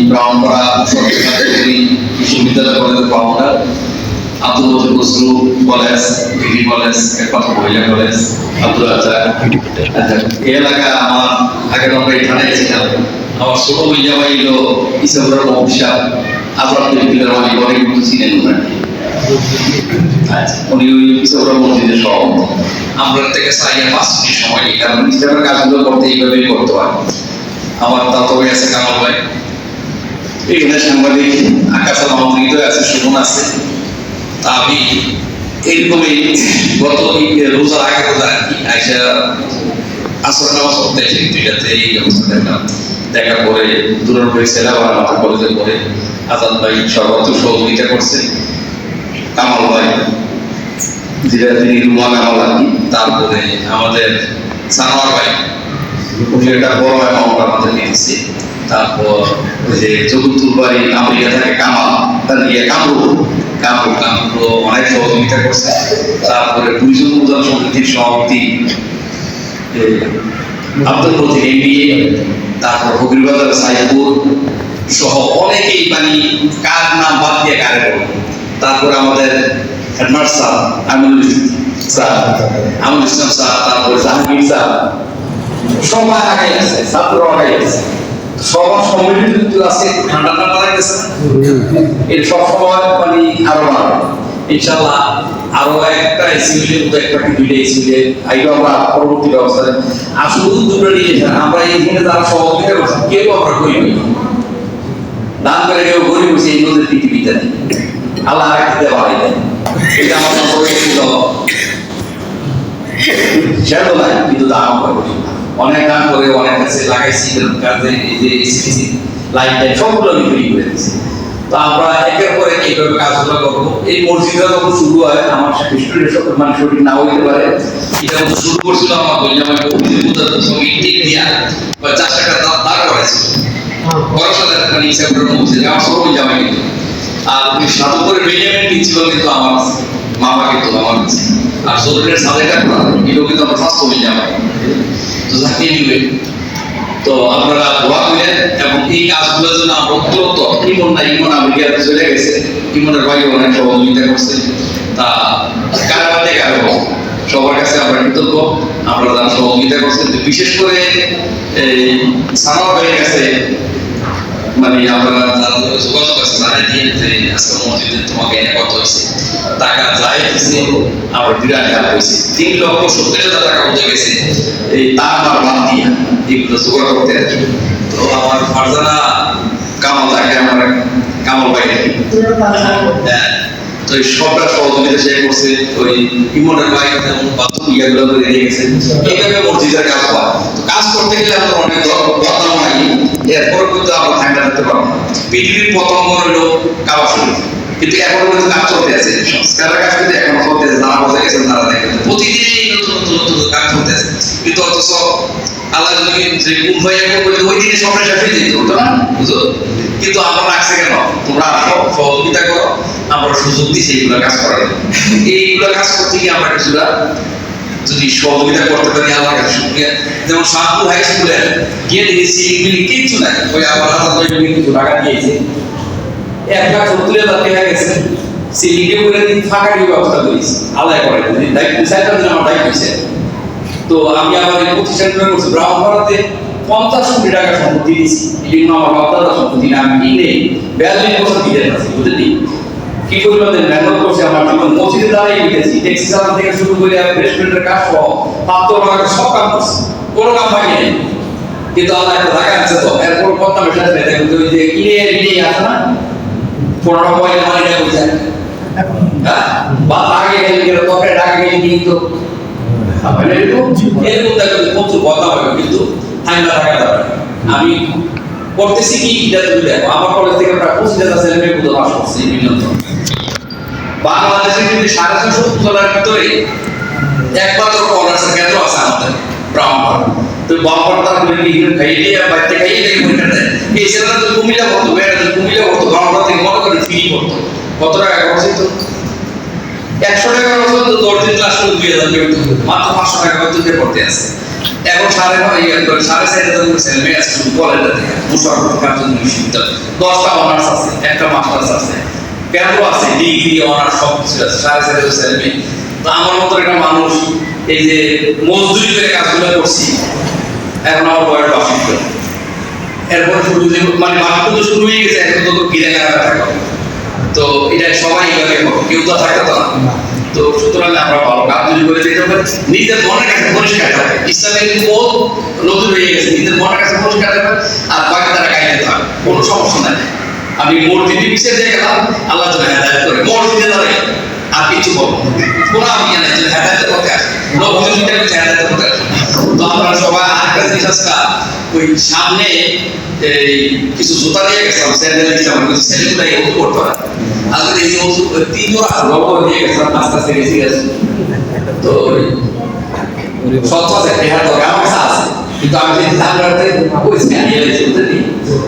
ব্রাহ্মণপাড়া সরকারি বিশ্ববিদ্যালয় কলেজের founder, Abdul Latif Basru college, degree college, একমাত্র মহিলা কলেজ, আব্দুল রাজ্জাক। এই এলাকা আমার আগে আমরা এখানে ছিলাম। আমার ছোট ভাই জামাই হলো ইসলামের মহবিশা আজরাত বিদ্যালয়ের অনেক অনেক কিছু ছিলেন ওনাকে। উনি ওই ইসলামের মসজিদের সভাপতি। আমরা থেকে 5 মিনিট সময় নিই, কারণ ইসলামের কাজগুলো করতে এইভাবেই করতে হয়। আমার দাদা ভাই আছে কামাল ভাই, এখানে সাংবাদিক আকাশ মাহমুদ আছে, সুমন আছে। তা আমি এইরকমই গত রোজার আগে রোজা আর কি আইসা আসর নামাজ পড়তে এসে দুইটাতে এই অবস্থা দেখলাম। দেখার পরে দূরের পরে ছেলে আমার মাথা কলেজে পড়ে আজাদ ভাই সর্বাত্মক সহযোগিতা করছে, কামাল ভাই যেটা তিনি রুমা কামাল আর কি, তারপরে আমাদের সানোয়ার ভাই উনি একটা বড় অ্যামাউন্ট আমাদের দিয়েছে। তারপর ওই যে চতুর্থ বাড়ি আমেরিকা থেকে কামাল তার গিয়ে কামরুল অনেক সহযোগিতা করছে। তারপরে দুইজন উদান সমিতির সভাপতি আব্দুল লতিফ এমবিএ, তারপর ফকিরবাজার সাইদপুর সহ অনেকেই মানে কার নাম বাদ দিয়ে কারে বলবো। তারপরে আমাদের হেডমাস্টার আমিনুল ইসলাম স্যার, তারপরে জাহাঙ্গীর স্যার, সবাই আগে আছে, ছাত্র আগে আছে, সবার সম্মিলিত আছে। ঠান্ডা ঠান্ডা লাগতেছে এর সব সময় মানে আরো বাড়বে ইনশাআল্লাহ। আরো একটা এসিউলের মতো একটা কি দুইটা এসিউলে আইলো আমরা পরবর্তী ব্যবস্থায়। আর শুধু দুটো নিয়ে আমরা এইখানে যারা সহযোগিতা করছি কেউ আমরা গরিব নই, দান করে কেউ গরিব হয়েছে এই নদীর পৃথিবীতে নেই। আল্লাহ আর একটা বাড়াই দেয়, এটা আমার সম্পর্কে ছিল সেটা নাই, কিন্তু দান করে অনেক দান করে অনেক কাছে লাগাইছি কাজে। এই যে এসিসি লাইন টাইম সবগুলো আমি তৈরি করে দিচ্ছি। তো আমরা একের পর এক এইভাবে কাজগুলো করবো। এই মসজিদটা যখন শুরু হয় আমার স্টুডেন্টের সাথে মানে সঠিক না হইতে পারে, এটা যখন শুরু করছিল আমার বললাম দিয়া বা 4 টাকা দাঁড় করাইছিল করার সাথে মানে হিসাব করে মসজিদ আমার সব জামাই কিন্তু। আর উনি সাধু করে বেনিয়ামিন দিচ্ছিল কিন্তু আমার মামা কিন্তু আমার আর জরুরের সাথেটা করা এটাও কিন্তু আমার ফার্স্ট হয়ে জামাই। তো যাকে নিবে তো আপনারা দোয়া করেন এবং এই কাজগুলোর জন্য আমরা অত্যন্ত ইমন আমেরিকাতে চলে গেছে, ইমনের ভাই অনেক সহযোগিতা করছে। তা কারবাতে কারো সবার কাছে আমরা কৃতজ্ঞ, আমরা যারা সহযোগিতা করছেন। বিশেষ করে এই সানোয়ার ভাইয়ের কাছে মানে আপনারা যারা যোগাযোগ আছে জানাই দিয়ে যে আজকে মসজিদে তোমাকে এনে কত হয়েছে টাকা যাই দিচ্ছে আমার বিরাট লাভ হয়েছে। 3,70,000 টাকা উঠে গেছে এই তার আমার বাদ দিয়ে এগুলো জোগাড় করতে আর কি। তো আমার ফারজানা কামাল থাকে আমার কামাল ভাই তো এই সবটা সহযোগিতা সে করছে। ওই ইমনের ভাই যেমন বাথরুম ইয়াগুলো করে দিয়ে গেছে। এইভাবে মসজিদের কাজ হয়। তো কাজ করতে গেলে আমরা অনেক দরকার নাই, এরপর কিন্তু আমরা ঠান্ডা থাকতে পারবো না। পৃথিবীর প্রথম হলো কাবা শরীফ, কিন্তু এখনো কিন্তু কাজ চলতে আছে, সংস্কারের কাজ কিন্তু এখনো চলতে আছে। যারা বসে গেছেন তারা দেখেন প্রতিদিনই নতুন নতুন নতুন কাজ চলতে আছে। কিন্তু অথচ আল্লাহ যদি যে কোন ভাই একবার বলে ওই দিনে সবাই শেষ হয়ে যেত না, বুঝো। কিন্তু আমরা রাখছে কেন, তোমরা সহযোগিতা করো, আমরা সুযোগ দিচ্ছি এইগুলো কাজ করার। এইগুলো কাজ করতে গিয়ে আমরা কিছুটা যদি সহযোগিতা করতে পারি আমার কাছে শুক্রিয়া। যেমন শাহপুর হাই স্কুলে গিয়ে দেখেছি কিচ্ছু নাই, ওই আমার কিছু টাকা দিয়েছে 1,70,000 টাকা গেছে। সিলিংয়ে বলে দিন ফাঁকা দিয়ে ব্যবস্থা করেছি, আলাদা করে দায়িত্ব চাইতে আমার দায়িত্ব। তো আমি আবার এই প্রতিষ্ঠান করছি ব্রাহ্মণপাড়াতে 50 কোটি টাকা সম্পত্তি দিয়েছি। এগুলো আমার বাপদাদার সম্পত্তি না, আমি কিনে 42 বছর দিতে পারছি, বুঝলি কি পরিমাণে মেহনত করছে। আমার জীবন মসজিদে দাঁড়িয়ে দিতেছি, ট্যাক্সি চালান থেকে শুরু করে রেস্টুরেন্টের কাজ সহ পাত্র সব কাম করছি, কোনো কাম বাকি নেই। কিন্তু আল্লাহ একটা জায়গা আছে, তো এরপর কথা মেশাতে দেখুন ওই যে কিনে আসে না 15 পয়সা মানিটা বুঝে হ্যাঁ বা আগে গেলে তখন আগে গেলে কিন্তু এরকম দেখো প্রচুর কথা হবে, কিন্তু ঠান্ডা থাকা যাবে। আমি করতেছি কি এটা তুমি দেখো, আমার কলেজ থেকে প্রায় 25,000 ছেলে মেয়ে বুঝতে পাস করছে মিলিয়ন। বাংলাদেশে কিন্তু 650 উপজেলার ভিতরে একমাত্র অনার্সের কেন্দ্র আছে আমাদের ব্রাহ্মণপাড়া। তো ব্রাহ্মণপাড়া তার করে ডিগ্রি খাইয়ে দিয়ে বাড়িতে খাইয়ে দিয়ে পরীক্ষা দেয়। এই ছেলেরা তো কুমিল্লা পড়তো, মেয়েরা তো কুমিল্লা পড়তো, ব্রাহ্মণপাড়া থেকে মনে করে ফ্রি পড়তো। কত টাকা খরচ হতো? 100 টাকা খরচ হতো, 10 দিন ক্লাস করে 2,000 টাকা মাত্র 500 টাকা বেতন দিয়ে পড়তে আছে। এখন 4.5 ছেলে মেয়ে আছে শুধু কলেজে থেকে মুশাররফ কাঞ্চন বিশ্ববিদ্যালয় 10টা অনার্স আছে, একটা মাস্টার্স আছে, কেন আছে ডিগ্রি অনার্স সব কিছু আছে, 4.5 ছেলে মেয়ে। তো আমার মতো একটা মানুষ এই যে মজদুরি করে কাজগুলো করছি, এখন আমার বয়স 62, এরপর শুরু যে মানে বাকি তো শুরু হয়ে গেছে, এখন তো গিরে গেলা থাকবে। তো এটা সবাই এইভাবে হবে, কেউ তো থাকতে তো না। তো সুতরাং আমরা ভালো কাজ যদি করে যেতে পারি, নিজের মনের কাছে পরিষ্কার থাকবে, ইসলামের পথ নতুন হয়ে গেছে, নিজের মনের কাছে পরিষ্কার থাকবে, আর বাকি তারা গাইতে থাকবে, কোনো সমস্যা নাই। আমি মসজিদে পিছিয়ে দিয়ে গেলাম, আল্লাহ যেন হেদায়েত করে, মসজিদে দাঁড়াই আর কিছু বলবো কোনো আমি জানি যে হেদায়েতের পথে আসে, নবীর বিদ্যাপীঠে হেদায়েতের পথে আসে। তো আমরা সবাই আরেকটা জিনিস আজকে ওই সামনে এই কিছু জুতা দিয়ে গেছিলাম, স্যান্ডেল দিয়েছিলাম, কিছু ছেলেগুলো এই ওষুধ করতে হয়। আজকে এই যে ওষুধ 3 জোড়া রবর দিয়ে গেছিলাম, আস্তে আস্তে গেছি গেছে। তো সত্য আছে, এর তো আমার কাছে আছে, কিন্তু আমি যদি সামনে কইছি আমি এই যে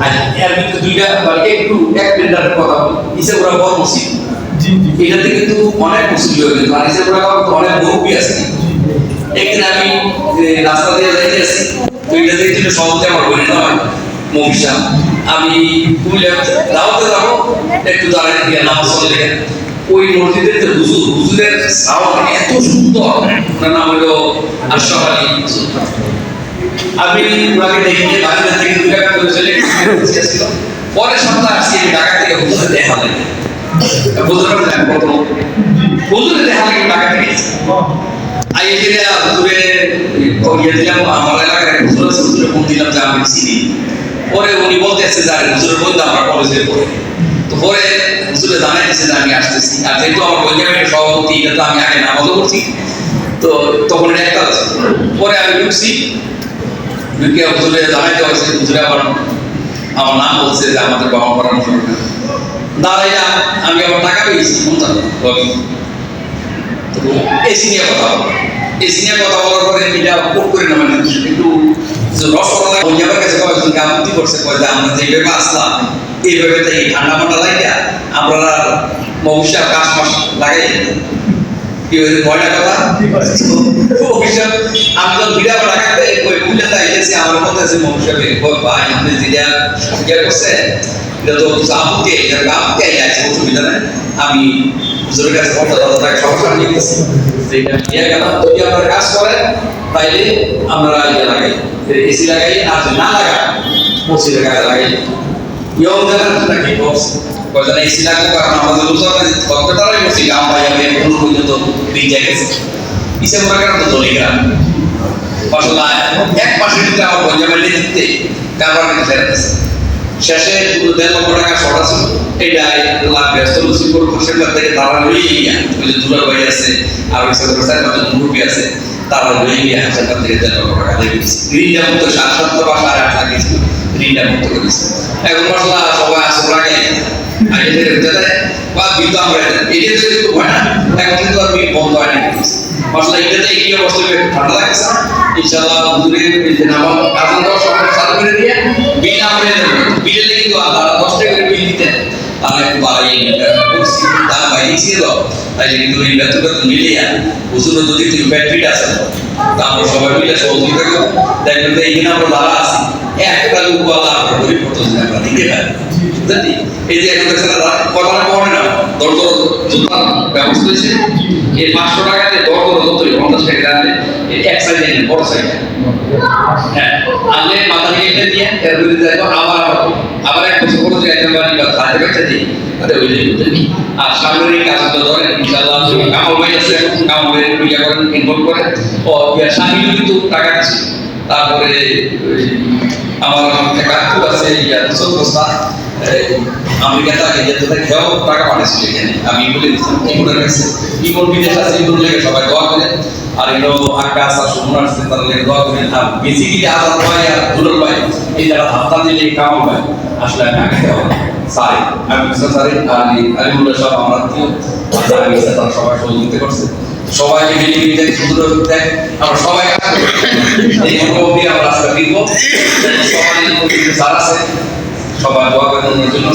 আর এর ভিতরে দুইটা মানে একটু এক মিনিটের কথা ইসে ওরা বড় মসজিদ, এটাতে কিন্তু অনেক মুসলিম হয়ে গেছে, আর ইসে ওরা তো অনেক মুরব্বী আছে। একদিন আমি রাস্তা দিয়ে যাইতেছি, তো এটা দেখছিল সহজে আমার বলি নয় মহিষা, আমি দাওয়াতে যাবো, একটু দাঁড়ায় গিয়ে নামাজ পড়লে ওই মসজিদের যে হুজুরের সাউন্ড এত সুন্দর, ওনার নাম হলো আশরাফ আলী। আমি ওনাকে দেখে বাড়িতে থেকে 2 টাকা করে চলে গেছিল। পরের সপ্তাহে আসছি ঢাকা থেকে হুজুরের দেখা লাগে, হুজুরের দেখা লাগে ঢাকা থেকে আইয়ে গেলে হুজুরে ইয়ে দিলাম, আমার এলাকার হুজুরে ফোন দিলাম যে আমি চিনি। পরে উনি বলতেছে যে হুজুরের বন্ধু আমরা কলেজে পড়ে। তো পরে হুজুরে জানাইছে যে আমি আসতেছি, আর যেহেতু আমার বৈজ্ঞানিক সভাপতি, এটা তো আমি আগে নামাজও করছি, তো তখন একটা আছে। পরে আমি ঢুকছি, ঢুকে হুজুরে জানাইতে হয়েছে, হুজুরে আবার আমার নাম বলছে যে আমাদের বাবা পরামর্শ দাঁড়াইয়া আমি আবার টাকা পেয়েছি 50 এসি নিয়ে কথা বলো, এসি নিয়ে কথা বলার পরে এটা কোট করে না মানে একটু রসগোল্লা আমার কাছে কয়েকজন আপত্তি করছে, কয় যে আমরা যেভাবে আসলাম এইভাবে তাই ঠান্ডা মান্ডা লাগিয়া আপনারা মহিষা কাশ মাস লাগাই কি হয়েছে ভয়টা কথা মহিষা আমি তো ভিড়া লাগাতে ওই বুঝে তাই গেছি, আমার মধ্যে আছে মহিষা ভাই আপনি যেটা ইয়ে করছে এটা তো আপত্তি, এটা আপত্তি আছে অসুবিধা নেই, আমি হুজুরের কাছে 50,000 টাকা সমস্যা নিয়ে গেছি, যেটা নিয়ে গেলাম। যদি আপনারা কাজ করেন তাইলে আমরা ইয়ে লাগাই, এসি লাগাই, আর যদি না লাগাই মসজিদের কাছে লাগাই। ইয়ং জেনারেশনটা কি বক্স কয়জন এসি লাগবে, কারণ আমাদের লোকজন কতটাই মসজিদ আমরা যাবে কোন পর্যন্ত ভিজে গেছে ইসে মনে করেন তো দলিগ্রাম মাশাআল্লাহ এক মাসের ভিতরে আমার পঞ্জাবের দিতে কারণ ফেরত শেষে 2.5 লক্ষ টাকা শর্ট ছিল, এটা লাভ ব্যস্ত লসিপুর খসের থেকে তারা লই গিয়া ওই যে দুলার ভাই আছে আর ওই সাথে সাথে কত মুরব্বী আছে, তারা লই গিয়া সেখান থেকে 1.5 লক্ষ টাকা দিয়ে দিয়েছে। ঋণটা মুক্ত 7 বা 8.5 লাখ দিয়েছিল, ঋণটা মুক্ত করেছে। এখন মাশাআল্লাহ সবাই আসল লাগে আগে থেকে যেতে বা বিদ্যা আমরা এটা যদি একটু হয় না, এখন কিন্তু আর বন্ধ হয় না মাশাআল্লাহ। এটাতে কি অবস্থা ঠান্ডা লাগছে ইনশাআল্লাহ হুজুরের যে নামাজ আজান দেওয়ার সময় চালু করে দিয়ে বিল আমরা বিলে কিন্তু আল্লাহ 10 টাকা করে বিল দিতেন, তাহলে একটু বাড়াই দাম বাড়িয়েছিল, তাই কিন্তু এই বেতন মিলিয়ে হুজুরের যদি একটু ব্যাটারি আছে তা আমরা সবাই মিলে সহযোগিতা করব, দেখবেন যে এইখানে আমরা যারা আছি একটা লোক আল্লাহ আমরা গরিব কত আমরা দিতে পারি বুঝলি। এই যে এখন দেখছেন কথা পড়ে না দর দর জুতার ব্যবস্থা হয়েছে, এই 500 টাকাতে দর দর যত 50 টাকা আনলে এক সাইডে বড় সাইডে হ্যাঁ আনলে মাথা নিয়ে দিয়ে এর বিরুদ্ধে দেখো আবার এক বছর পরে যে আইটেম বানি বা খাতে বেচে দিই তাতে ওই যে আর সামনের কাজটা ধরেন ইনশাআল্লাহ কামাল ভাই আছে, কামাল ভাই ইয়া করেন ইনভলভ করে ও শামিল কিন্তু টাকা দিচ্ছে। তারপরে আমার একটা কাকু আছে ইয়া সত্যস্তা আমেরিকা থেকে যেতে খেয়েও টাকা পাঠিয়েছিল এখানে, আমি বলে দিচ্ছিলাম ইমনের কাছে, ইমন বিদেশ আছে, ইমন লেগে সবাই দোয়া করেন, আর এগুলো আকাশ আর সুমন আসছে তারা লেগে দোয়া করেন। আর বেসিক্যালি আজাদ ভাই আর দুলাল ভাই এই যারা হাতটা দিলে কামাল ভাই আসলে আমি আগে দেওয়া সারি আমি সারি আলিমুল্লাহ সব আমরা তারা সবাই সহযোগিতা করছে, সবাইকে মিলে মিলে সুন্দর দেয় আমরা সবাই এই অনুভবই আমরা আজকে দিব। সবাই যারা আছে সবাই দোয়া করার জন্য